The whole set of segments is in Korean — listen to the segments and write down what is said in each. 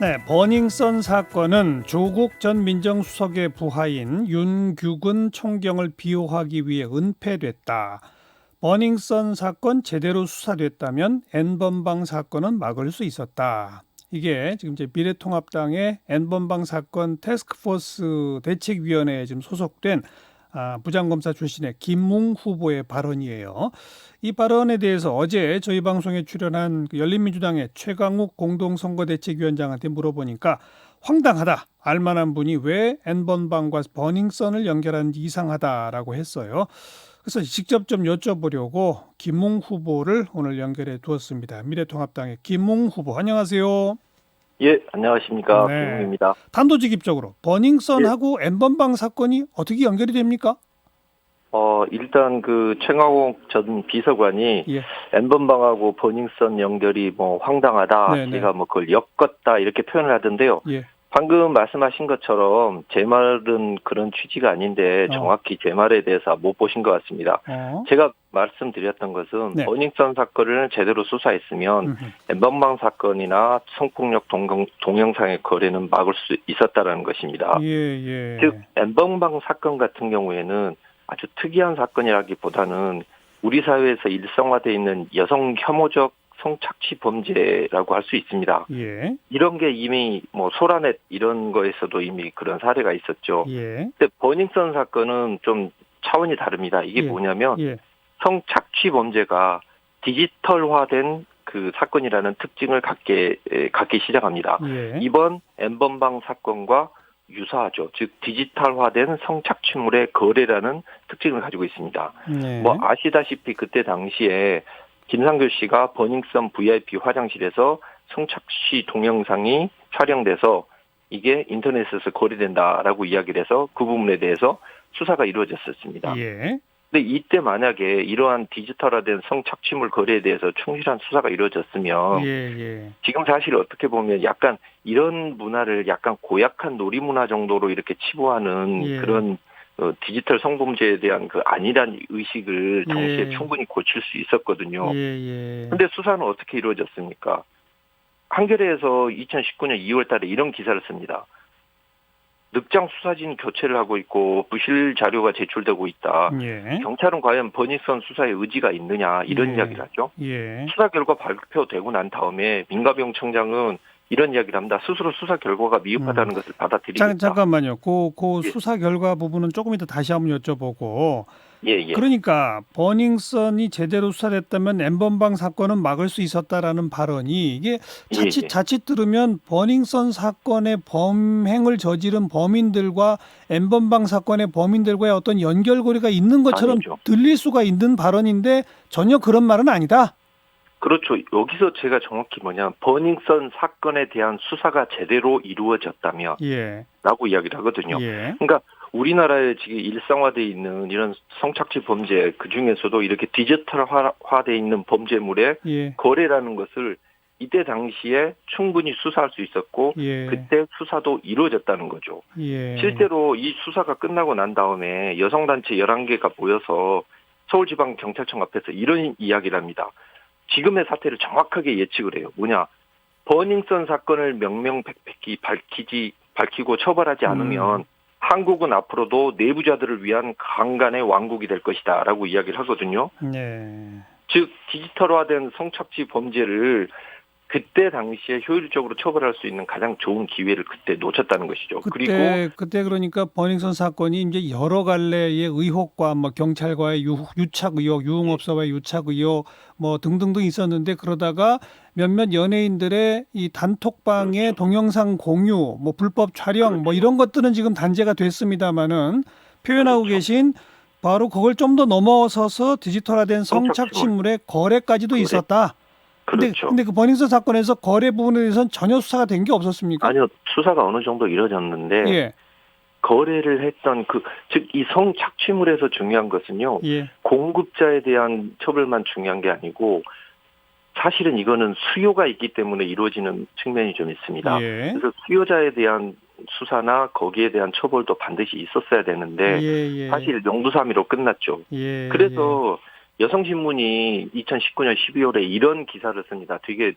네, 버닝썬 사건은 조국 전 민정수석의 부하인 윤규근 총경을 비호하기 위해 은폐됐다. 버닝썬 사건 제대로 수사됐다면 N번방 사건은 막을 수 있었다. 이게 지금 이제 미래통합당의 N번방 사건 태스크포스 대책위원회에 지금 소속된 부장검사 출신의 김웅 후보의 발언이에요. 이 발언에 대해서 어제 저희 방송에 출연한 그 열린민주당의 최강욱 공동선거대책위원장한테 물어보니까 황당하다. 알만한 분이 왜 N번방과 버닝썬을 연결하는지 이상하다라고 했어요. 그래서 직접 좀 여쭤보려고 김웅 후보를 오늘 연결해 두었습니다. 미래통합당의 김웅 후보, 안녕하세요. 예, 안녕하십니까. 네. 김웅입니다. 단도직입적으로 버닝썬하고 N번방 사건이 어떻게 연결이 됩니까? 일단 그 최강욱 전 비서관이 예. N번방하고 버닝썬 연결이 뭐 황당하다, 네네. 제가 뭐 그걸 엮었다 이렇게 표현을 하던데요. 예. 방금 말씀하신 것처럼 제 말은 그런 취지가 아닌데 정확히 제 말에 대해서 못 보신 것 같습니다. 제가 말씀드렸던 것은 네. 버닝썬 사건을 제대로 수사했으면 N번방 사건이나 성폭력 동영상의 거래는 막을 수 있었다라는 것입니다. 예. 즉 N번방 사건 같은 경우에는 아주 특이한 사건이라기보다는 우리 사회에서 일상화되어 있는 여성 혐오적 성착취 범죄라고 할 수 있습니다. 예. 이런 게 이미 뭐 소라넷 이런 거에서도 이미 그런 사례가 있었죠. 예. 근데 버닝썬 사건은 좀 차원이 다릅니다. 이게 뭐냐면 성착취 범죄가 디지털화된 그 사건이라는 특징을 갖기 시작합니다. 예. 이번 N번방 사건과 유사하죠. 즉 디지털화된 성착취물의 거래라는 특징을 가지고 있습니다. 네. 뭐 아시다시피 그때 당시에 김상규 씨가 버닝썬 VIP 화장실에서 성착취 동영상이 촬영돼서 이게 인터넷에서 거래된다라고 이야기를 해서 그 부분에 대해서 수사가 이루어졌었습니다. 예. 근데 이때 만약에 이러한 디지털화된 성착취물 거래에 대해서 충실한 수사가 이루어졌으면 예. 지금 사실 어떻게 보면 약간 이런 문화를 약간 고약한 놀이문화 정도로 이렇게 치부하는 그런 디지털 성범죄에 대한 그 안일한 의식을 당시에 충분히 고칠 수 있었거든요. 근데 수사는 어떻게 이루어졌습니까? 한겨레에서 2019년 2월 달에 이런 기사를 씁니다. 늑장 수사진 교체를 하고 있고 부실 자료가 제출되고 있다. 경찰은 과연 버닝썬 수사에 의지가 있느냐 이런 이야기를 하죠. 수사 결과 발표되고 난 다음에 민가병 청장은 이런 이야기를 합니다. 스스로 수사 결과가 미흡하다는 것을 받아들이겠다. 잠깐만요. 그 수사 결과 부분은 조금 이따 다시 한번 여쭤보고. 그러니까 버닝썬이 제대로 수사됐다면 N번방 사건은 막을 수 있었다라는 발언이 이게 자칫 들으면 버닝썬 사건의 범행을 저지른 범인들과 N번방 사건의 범인들과의 어떤 연결고리가 있는 것처럼 아니죠. 들릴 수가 있는 발언인데 전혀 그런 말은 아니다. 그렇죠. 여기서 제가 정확히 버닝썬 사건에 대한 수사가 제대로 이루어졌다면 라고 이야기를 하거든요. 그러니까 우리나라에 지금 일상화되어 있는 이런 성착취 범죄 그중에서도 이렇게 디지털화되어 있는 범죄물의 거래라는 것을 이때 당시에 충분히 수사할 수 있었고 그때 수사도 이루어졌다는 거죠. 실제로 이 수사가 끝나고 난 다음에 여성단체 11개가 모여서 서울지방경찰청 앞에서 이런 이야기를 합니다. 지금의 사태를 정확하게 예측을 해요. 버닝썬 사건을 명명백백히 밝히고 처벌하지 않으면 한국은 앞으로도 내부자들을 위한 강간의 왕국이 될 것이다 라고 이야기를 하거든요. 즉 디지털화된 성착취 범죄를 그때 당시에 효율적으로 처벌할 수 있는 가장 좋은 기회를 그때 놓쳤다는 것이죠. 그때 그러니까 버닝썬 사건이 이제 여러 갈래의 의혹과 뭐 경찰과의 유착 의혹, 유흥업소와의 유착 의혹 뭐 등등등 있었는데 그러다가 몇몇 연예인들의 이 단톡방의 동영상 공유, 뭐 불법 촬영 뭐 이런 것들은 지금 단죄가 됐습니다마는 표현하고 계신 바로 그걸 좀 더 넘어서서 디지털화된 성착취물의 거래까지도 있었다. 근데 그 버닝썬 사건에서 거래 부분에 대해서는 전혀 수사가 된 게 없었습니까? 아니요. 수사가 어느 정도 이루어졌는데 거래를 했던 즉 이 성착취물에서 중요한 것은요. 공급자에 대한 처벌만 중요한 게 아니고 사실은 이거는 수요가 있기 때문에 이루어지는 측면이 좀 있습니다. 그래서 수요자에 대한 수사나 거기에 대한 처벌도 반드시 있었어야 되는데 사실 용두사미로 끝났죠. 그래서 여성신문이 2019년 12월에 이런 기사를 씁니다. 되게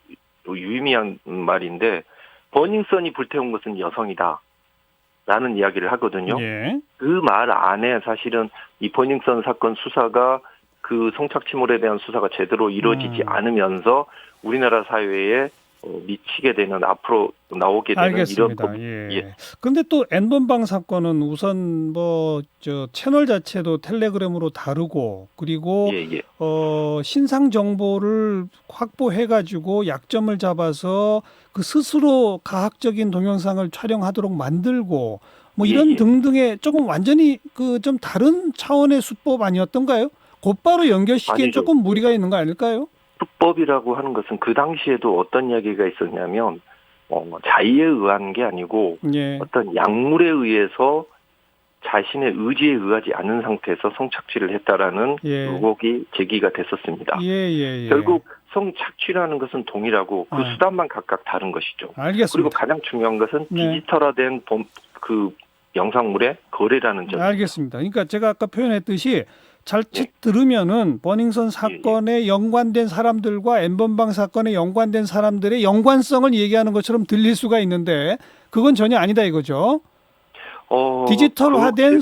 유의미한 말인데 버닝썬이 불태운 것은 여성이다. 라는 이야기를 하거든요. 예. 그 말 안에 사실은 이 버닝썬 사건 수사가 그 성착취물에 대한 수사가 제대로 이루어지지 않으면서 우리나라 사회에 미치게 되는 앞으로 나오게 되는 알겠습니다. 이런 예. 근데 또 N번방 사건은 우선 뭐 저 채널 자체도 텔레그램으로 다루고 그리고 예. 신상 정보를 확보해 가지고 약점을 잡아서 그 스스로 가학적인 동영상을 촬영하도록 만들고 뭐 이런 등등의 조금 완전히 그 좀 다른 차원의 수법 아니었던가요? 곧바로 연결시키기엔 아니죠. 조금 무리가 있는 거 아닐까요? 수법이라고 하는 것은 그 당시에도 어떤 이야기가 있었냐면 자의에 의한 게 아니고 예. 어떤 약물에 의해서 자신의 의지에 의하지 않은 상태에서 성착취를 했다라는 의혹이 제기가 됐었습니다. 예. 결국 성착취라는 것은 동일하고 그 수단만 각각 다른 것이죠. 알겠습니다. 그리고 가장 중요한 것은 디지털화된 그 영상물의 거래라는 점. 알겠습니다. 그러니까 제가 아까 표현했듯이 자칫 들으면은 버닝썬 사건에 연관된 사람들과 N번방 사건에 연관된 사람들의 연관성을 얘기하는 것처럼 들릴 수가 있는데 그건 전혀 아니다 이거죠. 디지털화된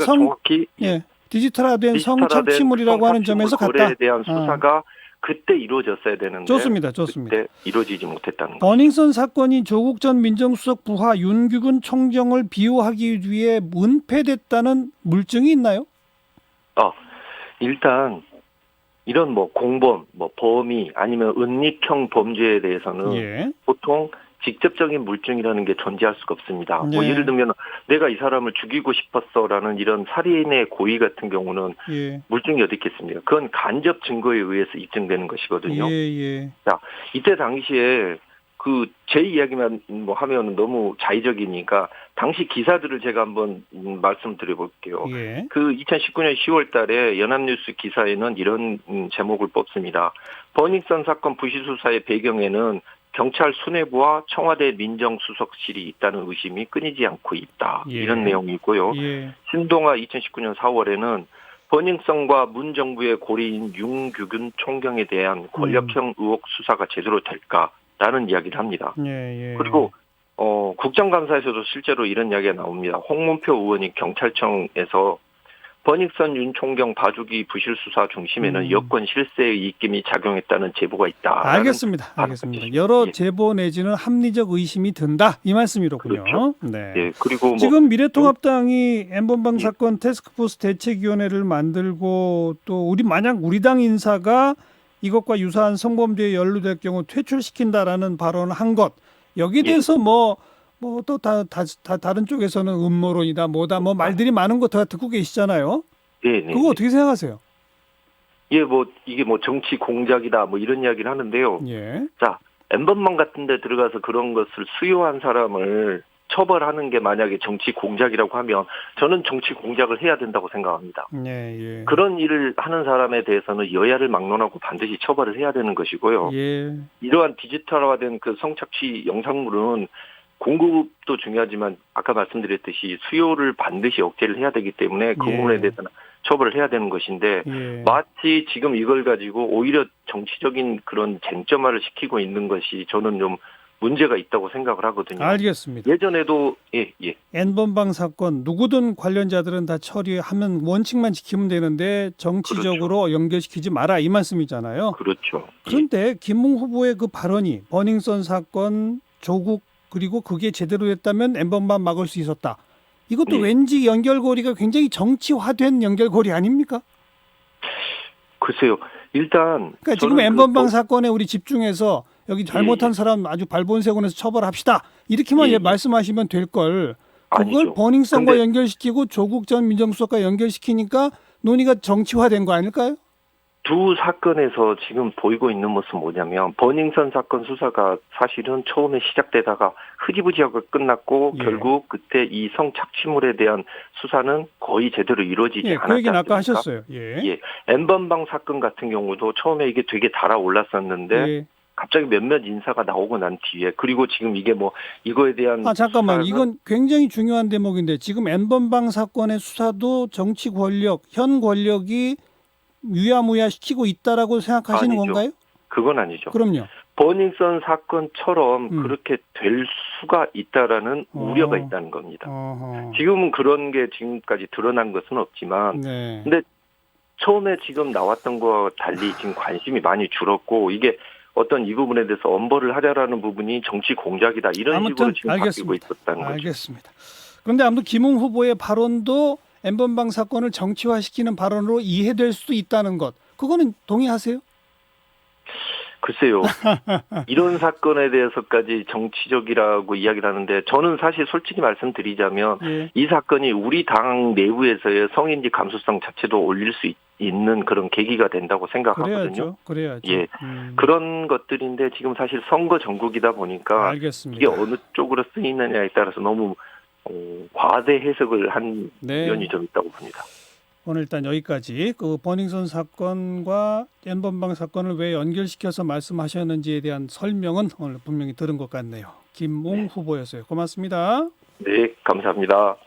디지털화된 성착취물이라고 하는 점에서 거래에 대한 수사가 그때 이루어졌어야 되는데 좋습니다. 그때 이루어지지 못했다는 거죠. 버닝썬 사건이 조국 전 민정수석 부하 윤규근 총경을 비호하기 위해 은폐됐다는 물증이 있나요? 일단 이런 뭐 공범, 뭐 범위 아니면 은닉형 범죄에 대해서는 보통 직접적인 물증이라는 게 존재할 수가 없습니다. 뭐 예를 들면 내가 이 사람을 죽이고 싶었어라는 이런 살인의 고의 같은 경우는 물증이 어디 있겠습니까? 그건 간접 증거에 의해서 입증되는 것이거든요. 자, 이때 당시에 그 제 이야기만 뭐 하면 너무 자의적이니까 당시 기사들을 제가 한번 말씀드려볼게요. 그 2019년 10월달에 연합뉴스 기사에는 이런 제목을 뽑습니다. 버닝썬 사건 부실 수사의 배경에는 경찰 수뇌부와 청와대 민정수석실이 있다는 의심이 끊이지 않고 있다. 이런 내용이 있고요. 신동아 2019년 4월에는 버닝썬과 문 정부의 고리인 윤규근 총경에 대한 권력형 의혹 수사가 제대로 될까라는 이야기를 합니다. 그리고 국정감사에서도 실제로 이런 이야기가 나옵니다. 홍문표 의원이 경찰청에서 버닝썬 윤 총경 봐주기 부실 수사 중심에는 여권 실세의 입김이 작용했다는 제보가 있다. 알겠습니다. 여러 제보 내지는 합리적 의심이 든다. 이 말씀이로군요. 그렇죠. 그리고 지금 미래통합당이 N번방 사건 태스크포스 대책위원회를 만들고 또 만약 우리 당 인사가 이것과 유사한 성범죄에 연루될 경우 퇴출시킨다라는 발언을 한 것. 여기에 대해서 또 다른 쪽에서는 음모론이다, 뭐다, 말들이 많은 거 다 듣고 계시잖아요. 그거 어떻게 생각하세요? 이게 정치 공작이다, 이런 이야기를 하는데요. 자, N번방 같은 데 들어가서 그런 것을 수요한 사람을 처벌하는 게 만약에 정치 공작이라고 하면 저는 정치 공작을 해야 된다고 생각합니다. 그런 일을 하는 사람에 대해서는 여야를 막론하고 반드시 처벌을 해야 되는 것이고요. 이러한 디지털화된 그 성착취 영상물은 공급도 중요하지만 아까 말씀드렸듯이 수요를 반드시 억제를 해야 되기 때문에 그 부분에 대해서는 처벌을 해야 되는 것인데 마치 지금 이걸 가지고 오히려 정치적인 그런 쟁점화를 시키고 있는 것이 저는 좀 문제가 있다고 생각을 하거든요. 알겠습니다. 예전에도 N번방 사건 누구든 관련자들은 다 처리하면 원칙만 지키면 되는데 정치적으로 연결시키지 마라 이 말씀이잖아요. 그렇죠. 그런데 김웅 후보의 그 발언이 버닝썬 사건 조국 그리고 그게 제대로 됐다면 N번방 막을 수 있었다. 이것도 왠지 연결고리가 굉장히 정치화된 연결고리 아닙니까? 글쎄요. 일단 그러니까 지금 N번방 사건에 우리 집중해서 여기 잘못한 사람 아주 발본색원에서 처벌합시다. 이렇게만 말씀하시면 될 걸. 그걸 버닝썬과 연결시키고 조국 전 민정수석과 연결시키니까 논의가 정치화된 거 아닐까요? 두 사건에서 지금 보이고 있는 모습은 뭐냐면 버닝썬 사건 수사가 사실은 처음에 시작되다가 흐지부지하고 끝났고 결국 그때 이 성착취물에 대한 수사는 거의 제대로 이루어지지 않았지 그 얘기는 아까 않습니까? 하셨어요. N번방 사건 같은 경우도 처음에 이게 되게 달아올랐었는데 갑자기 몇몇 인사가 나오고 난 뒤에 그리고 지금 이게 이거에 대한 잠깐만 이건 굉장히 중요한 대목인데 지금 N번방 사건의 수사도 정치 권력, 현 권력이 유야무야 시키고 있다라고 생각하시는 아니죠. 건가요? 그건 아니죠. 그럼요. 버닝썬 사건처럼 그렇게 될 수가 있다라는 우려가 있다는 겁니다. 지금은 그런 게 지금까지 드러난 것은 없지만, 네. 근데 처음에 지금 나왔던 거와 달리 지금 관심이 많이 줄었고, 이게 어떤 이 부분에 대해서 엄벌을 하자라는 부분이 정치 공작이다, 이런 식으로 지금 바뀌고 있었다는 거죠. 알겠습니다. 그런데 아무튼 김웅 후보의 발언도 N번방 사건을 정치화시키는 발언으로 이해될 수도 있다는 것, 그거는 동의하세요? 글쎄요. 이런 사건에 대해서까지 정치적이라고 이야기를 하는데, 저는 사실 솔직히 말씀드리자면 예. 이 사건이 우리 당 내부에서의 성인지 감수성 자체도 올릴 수 있는 그런 계기가 된다고 생각하거든요. 그래야죠. 예, 그런 것들인데 지금 사실 선거 전국이다 보니까 알겠습니다. 이게 어느 쪽으로 쓰이느냐에 따라서 너무 과대 해석을 한 면이 좀 있다고 봅니다. 오늘 일단 여기까지 그 버닝썬 사건과 N번방 사건을 왜 연결시켜서 말씀하셨는지에 대한 설명은 오늘 분명히 들은 것 같네요. 김웅 후보였어요. 고맙습니다. 네, 감사합니다.